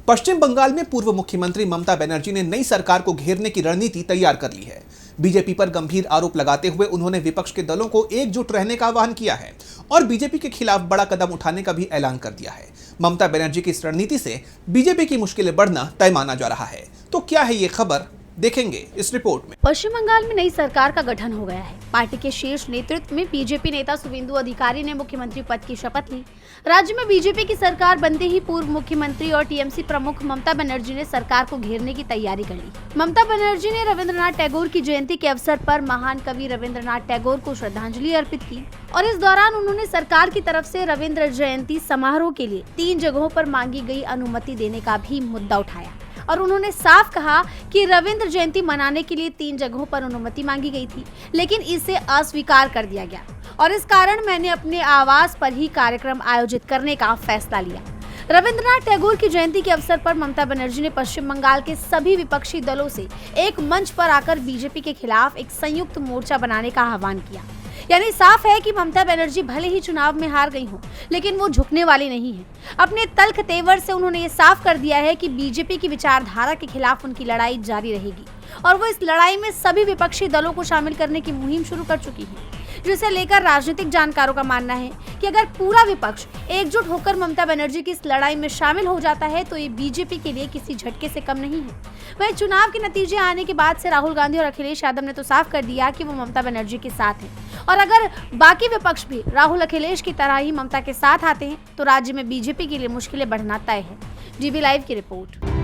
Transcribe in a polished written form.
पश्चिम बंगाल में पूर्व मुख्यमंत्री ममता बनर्जी ने नई सरकार को घेरने की रणनीति तैयार कर ली है। बीजेपी पर गंभीर आरोप लगाते हुए उन्होंने विपक्ष के दलों को एकजुट रहने का आह्वान किया है और बीजेपी के खिलाफ बड़ा कदम उठाने का भी ऐलान कर दिया है। ममता बनर्जी की इस रणनीति से बीजेपी की मुश्किलें बढ़ना तय माना जा रहा है। तो क्या है ये खबर, देखेंगे इस रिपोर्ट में। पश्चिम बंगाल में नई सरकार का गठन हो गया है। पार्टी के शीर्ष नेतृत्व में बीजेपी नेता शुवेंदु अधिकारी ने मुख्यमंत्री पद की शपथ ली। राज्य में बीजेपी की सरकार बनते ही पूर्व मुख्यमंत्री और टीएमसी प्रमुख ममता बनर्जी ने सरकार को घेरने की तैयारी कर ली। ममता बनर्जी ने रविंद्रनाथ टैगोर की जयंती के अवसर पर महान कवि रविंद्रनाथ टैगोर को श्रद्धांजलि अर्पित की और इस दौरान उन्होंने सरकार की तरफ से रविंद्र जयंती समारोह के लिए 3 जगहों पर मांगी गई अनुमति देने का भी मुद्दा उठाया और उन्होंने साफ कहा कि रविंद्र जयंती मनाने के लिए 3 जगहों पर अनुमति मांगी गई थी, लेकिन इसे अस्वीकार कर दिया गया और इस कारण मैंने अपने आवास पर ही कार्यक्रम आयोजित करने का फैसला लिया। रविंद्रनाथ टैगोर की जयंती के अवसर पर ममता बनर्जी ने पश्चिम बंगाल के सभी विपक्षी दलों से एक मंच पर आकर बीजेपी के खिलाफ एक संयुक्त मोर्चा बनाने का आह्वान किया। यानी साफ है कि ममता बनर्जी भले ही चुनाव में हार गई हो, लेकिन वो झुकने वाली नहीं है। अपने तल्ख तेवर से उन्होंने ये साफ कर दिया है कि बीजेपी की विचारधारा के खिलाफ उनकी लड़ाई जारी रहेगी और वो इस लड़ाई में सभी विपक्षी दलों को शामिल करने की मुहिम शुरू कर चुकी है, जिसे लेकर राजनीतिक जानकारों का मानना है कि अगर पूरा विपक्ष एकजुट होकर ममता बनर्जी की इस लड़ाई में शामिल हो जाता है तो ये बीजेपी के लिए किसी झटके से कम नहीं है। वहीं चुनाव के नतीजे आने के बाद से राहुल गांधी और अखिलेश यादव ने तो साफ कर दिया कि वो ममता बनर्जी के साथ हैं और अगर बाकी विपक्ष भी राहुल अखिलेश की तरह ही ममता के साथ आते हैं तो राज्य में बीजेपी के लिए मुश्किलें बढ़ना तय है। जीबी लाइव की रिपोर्ट।